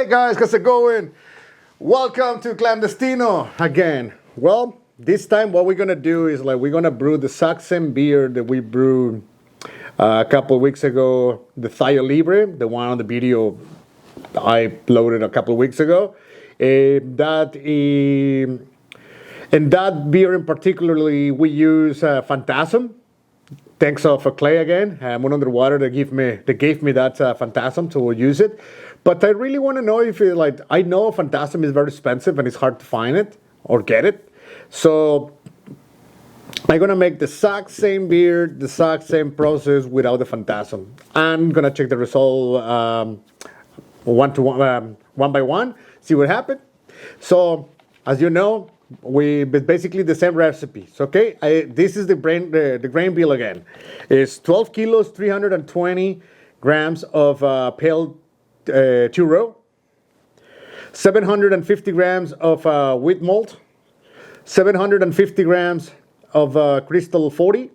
Guys, how's it going? Welcome to Clandestino again. Well, this time what we're gonna do is we're gonna brew the exact same beer that we brewed a couple of weeks ago, the Thiol Libre, the one on the video I uploaded a couple of weeks ago. And that beer in particularly, we use PHANTASUM. Thanks for Clay again, Moon Underwater, that gave me that PHANTASUM, so we'll use it. But I really want to know if I know PHANTASUM is very expensive and it's hard to find it or get it. So I'm gonna make the exact same beer, the exact same process without the PHANTASUM. I'm gonna check the result one by one, see what happened. So as you know, basically the same recipes. Okay, this is the grain bill again. It's 12 kilos, 320 grams of pale churro, 750 grams of wheat malt, 750 grams of crystal 40,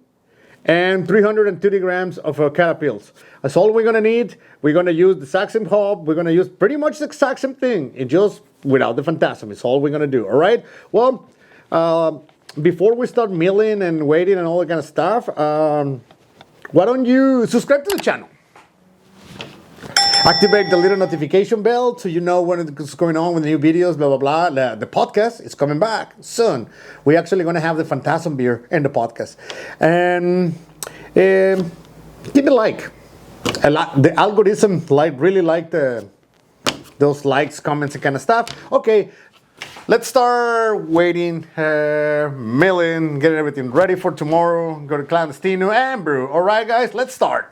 and 330 grams of caterpillars. That's all we're gonna need. We're gonna use the exact same hop. We're gonna use pretty much the exact same thing. It just without the PHANTASUM. It's all we're gonna do. All right. Well, before we start milling and waiting and all that kind of stuff, why don't you subscribe to the channel? Activate the little notification bell so you know when it's going on with the new videos, blah, blah, blah. The podcast is coming back soon. We're actually going to have the PHANTASUM beer in the podcast. And give it a like. The algorithm really like those likes, comments, and kind of stuff. Okay, let's start waiting, milling, getting everything ready for tomorrow. Go to Clandestino and brew. All right, guys, let's start.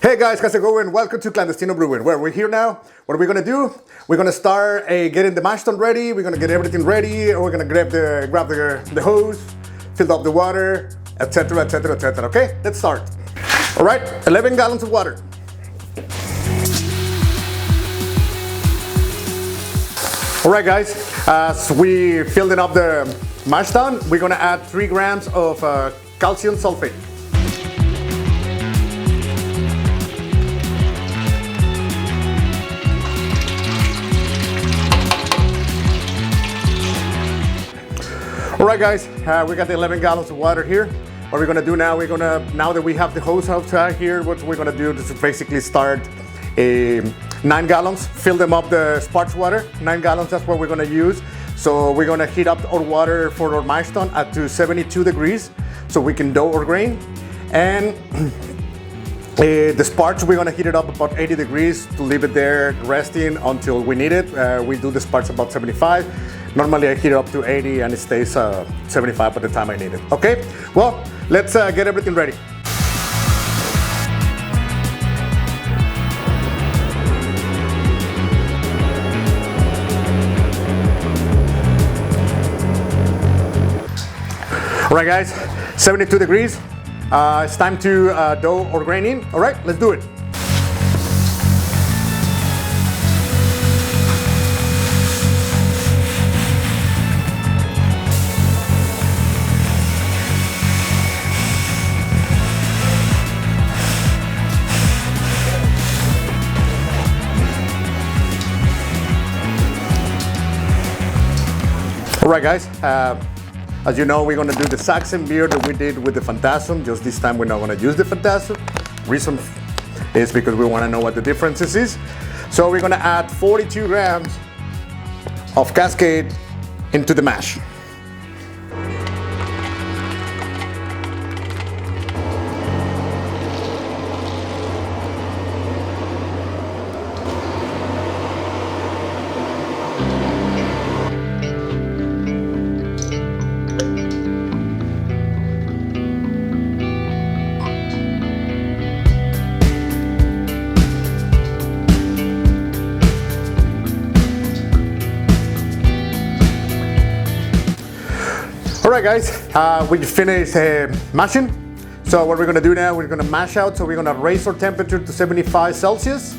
Hey guys, how's it going? Welcome to Clandestino Brewing. Where we're here now. What are we gonna do? We're gonna start getting the mash tun ready. We're gonna get everything ready. We're gonna grab the hose, fill up the water, etc., etc., etc. Okay, let's start. All right, 11 gallons of water. All right, guys. As we filling up the mash tun, we're gonna add 3 grams of calcium sulfate. All right, guys, we got the 11 gallons of water here. What we're gonna do now, now that we have the hose outside here, what we're gonna do is basically start 9 gallons, fill them up the sparge water. 9 gallons, that's what we're gonna use. So we're gonna heat up our water for our mash tun at to 72 degrees so we can dough our grain. And the sparge, we're gonna heat it up about 80 degrees to leave it there resting until we need it. We do the sparge about 75. Normally I heat it up to 80 and it stays 75 by the time I need it. Okay, well, let's get everything ready. All right, guys, 72 degrees. It's time to dough our grain in. All right, let's do it. All right, guys, as you know, we're gonna do the exact same beer that we did with the PHANTASUM, just this time we're not gonna use the PHANTASUM. Reason is because we wanna know what the differences is. So we're gonna add 42 grams of Cascade into the mash. Alright guys, we finished mashing. So what we're gonna do now, we're gonna mash out. So we're gonna raise our temperature to 75 Celsius.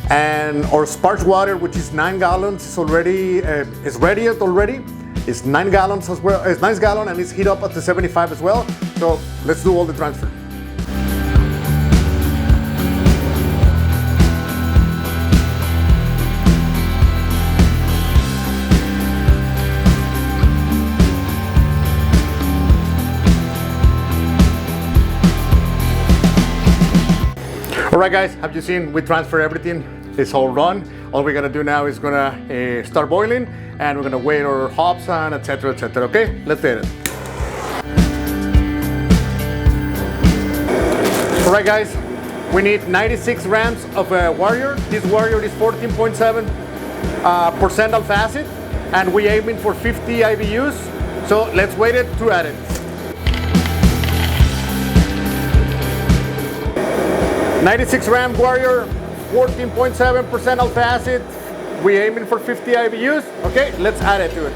And our sparge water, which is 9 gallons, is already is ready already. It's 9 gallons as well. It's 9 gallons and it's heat up to 75 as well. So let's do all the transfer. Alright guys, have you seen we transfer everything? It's all done. All we're gonna do now is gonna start boiling and we're gonna wait our hops and etc, etc. Okay, let's get it. Alright guys, we need 96 grams of Warrior. This Warrior is 14.7% alpha acid and we're aiming for 50 IBUs. So let's wait it to add it. 96 gram Warrior, 14.7% alpha acid. We're aiming for 50 IBUs. Okay, let's add it to it.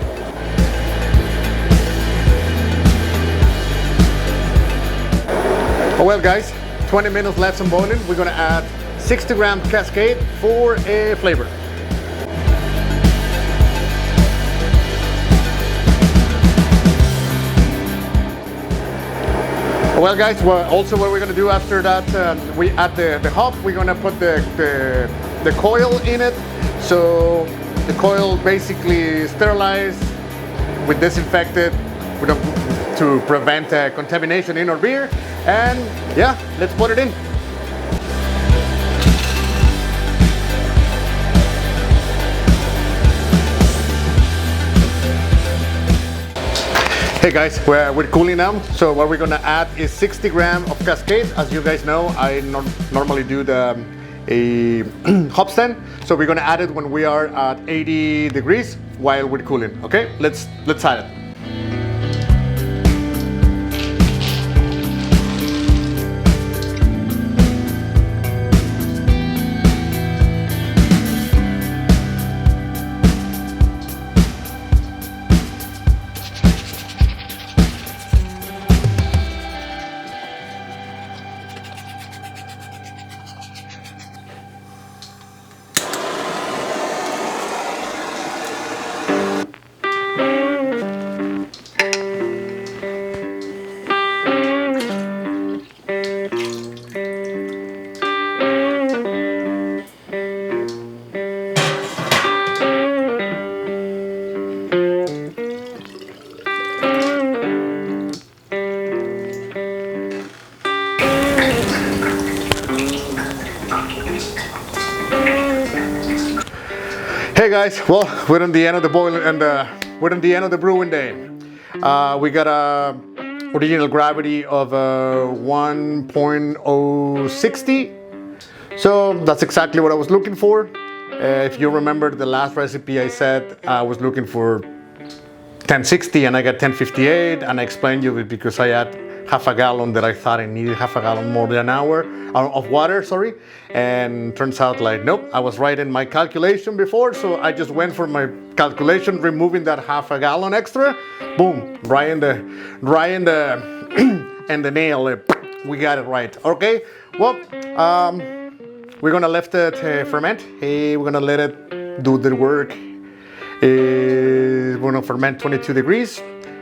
Oh well guys, 20 minutes left in boiling. We're gonna add 60 gram Cascade for a flavor. Well guys, also what we're going to do after that, we add the hop, we're going to put the coil in it. So the coil basically sterilized, we disinfect it to prevent contamination in our beer. And yeah, let's put it in. Hey guys, we're cooling now. So what we're gonna add is 60 grams of Cascade. As you guys know, I normally do the hop stand. So we're gonna add it when we are at 80 degrees while we're cooling. Okay, let's add it. Hey guys, well, we're on the end of the boiling and we're on the end of the brewing day. We got a original gravity of 1.060. So that's exactly what I was looking for. If you remember the last recipe, I said I was looking for 1060 and I got 1058, and I explained you because I had half a gallon that I thought I needed half a gallon more than an hour of water, sorry. And turns out like, nope, I was right in my calculation before. So I just went for my calculation, removing that half a gallon extra. Boom, right in the and the nail. We got it right. Okay, well, we're gonna let it ferment. We're gonna let it do the work. We're gonna ferment 22 degrees.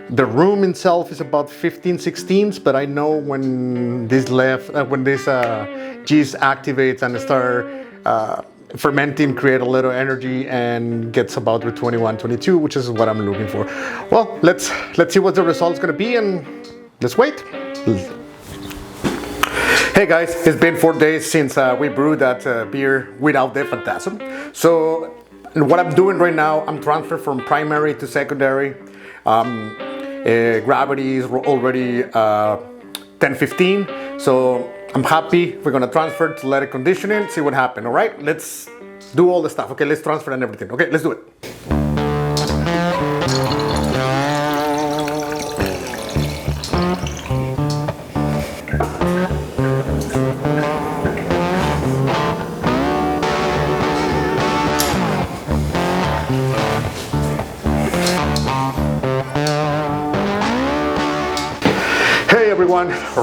The room itself is about 15-16, but I know when this yeast activates and start fermenting, create a little energy and gets about with 21-22, which is what I'm looking for. Well, let's see what the result's gonna be and let's wait. Hey guys, it's been 4 days since we brewed that beer without the PHANTASUM. So what I'm doing right now, I'm transferring from primary to secondary. Gravity is already 10-15, so I'm happy. We're gonna transfer to let it condition it, see what happens. All right, let's do all the stuff. Okay, let's transfer and everything. Okay, let's do it.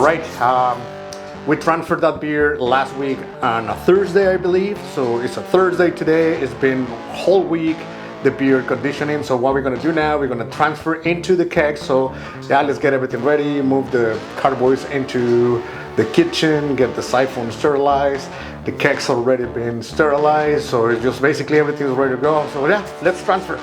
right, we transferred that beer last week on a Thursday, I believe. So it's a Thursday today. It's been a whole week, the beer conditioning. So what we're gonna do now, we're gonna transfer into the kegs. So yeah, let's get everything ready, move the carboys into the kitchen, get the siphon sterilized. The kegs already been sterilized, so it's just basically everything is ready to go. So yeah, let's transfer.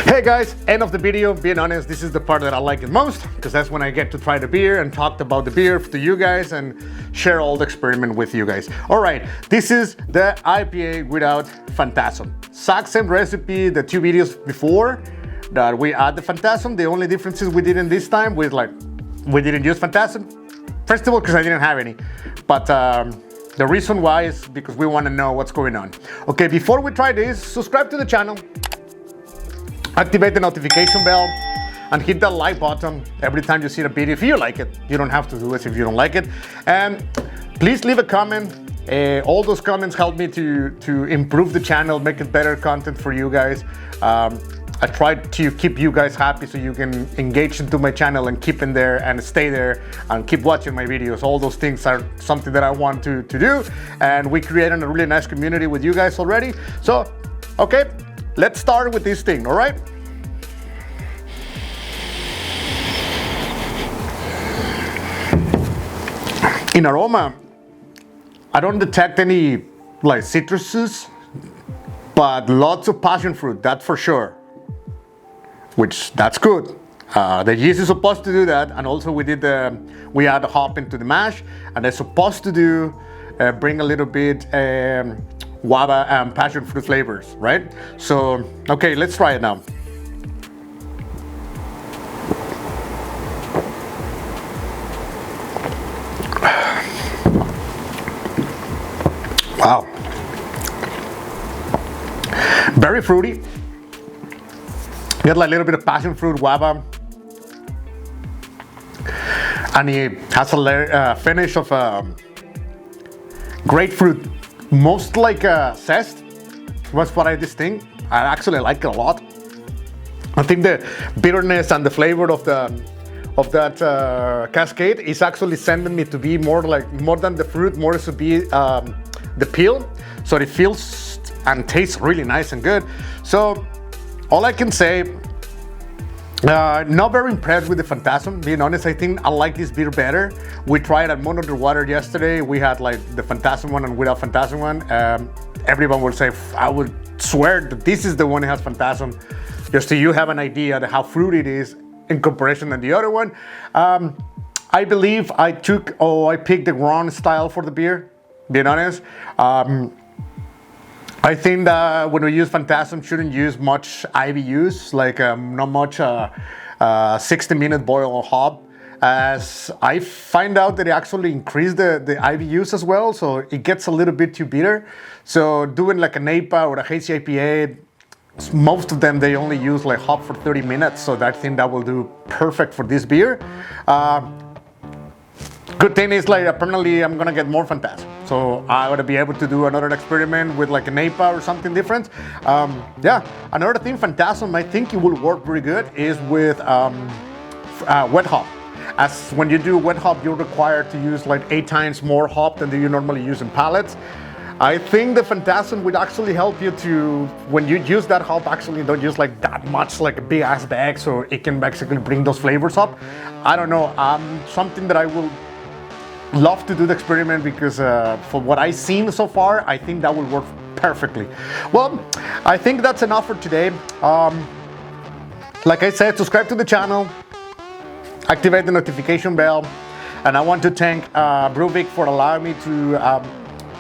Hey guys, end of the video. Being honest, this is the part that I like the most, because that's when I get to try the beer and talk about the beer to you guys and share all the experiment with you guys. All right, this is the IPA without PHANTASUM. Exact same recipe, the 2 videos before that we add the PHANTASUM. The only difference is we didn't this time with we didn't use PHANTASUM. First of all, because I didn't have any, but the reason why is because we want to know what's going on. Okay, before we try this, subscribe to the channel. Activate the notification bell and hit that like button every time you see the video if you like it. You don't have to do it if you don't like it. And please leave a comment. All those comments help me to improve the channel, make it better content for you guys. I try to keep you guys happy so you can engage into my channel and keep in there and stay there and keep watching my videos. All those things are something that I want to do. And we created a really nice community with you guys already. So, okay. Let's start with this thing, all right? In aroma, I don't detect any like citruses, but lots of passion fruit, that's for sure, which that's good. The yeast is supposed to do that, and also we add hop into the mash, and they're supposed to bring a little bit guava and passion fruit flavors, right? So, okay, let's try it now. Wow. Very fruity. Get like a little bit of passion fruit, guava. And it has a finish of grapefruit. Most like zest was what I distinct. I actually like it a lot. I think the bitterness and the flavor of that cascade is actually sending me to be more than the fruit, more to be the peel. So it feels and tastes really nice and good. So all I can say, not very impressed with the PHANTASUM. Being honest, I think I like this beer better. We tried at Mono Underwater yesterday. We had like the PHANTASUM one and without PHANTASUM one. Everyone would say, I would swear that this is the one that has PHANTASUM, just so you have an idea of how fruity it is in comparison to the other one. I believe I picked the wrong style for the beer, being honest. I think that when we use PHANTASUM, shouldn't use much IBUs, like not much 60-minute boil or hop, as I find out that it actually increased the IBUs as well, so it gets a little bit too bitter. So doing like an IPA or a hazy IPA, most of them, they only use like hop for 30 minutes, so I think that will do perfect for this beer. Good thing is like apparently I'm gonna get more PHANTASUM, so I ought to be able to do another experiment with like an IPA or something different. Yeah, another thing PHANTASUM I think it will work very good is with wet hop. As when you do wet hop, you're required to use like 8 times more hop than you normally use in pallets. I think the PHANTASUM would actually help you to, when you use that hop, actually don't use like that much, like a big ass bag, so it can basically bring those flavors up. I don't know, something that I will love to do the experiment, because for what I've seen so far, I think that will work perfectly. Well, I think that's enough for today. Like I said, subscribe to the channel. activate the notification bell. And I want to thank Brewing for allowing me to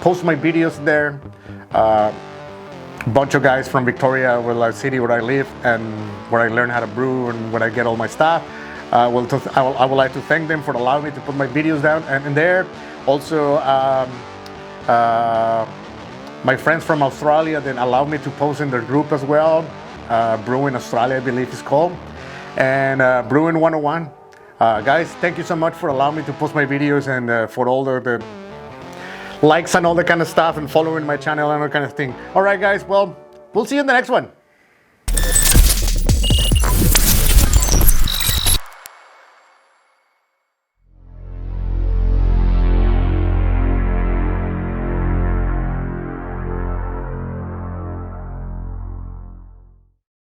post my videos there. Bunch of guys from Victoria, the city where I live and where I learn how to brew and where I get all my stuff. I would like to thank them for allowing me to put my videos down and there. Also, my friends from Australia then allowed me to post in their group as well. Brewing Australia, I believe it's called. And Brewing 101. Guys, thank you so much for allowing me to post my videos and for all the likes and all that kind of stuff and following my channel and all that kind of thing. All right, guys, well, we'll see you in the next one.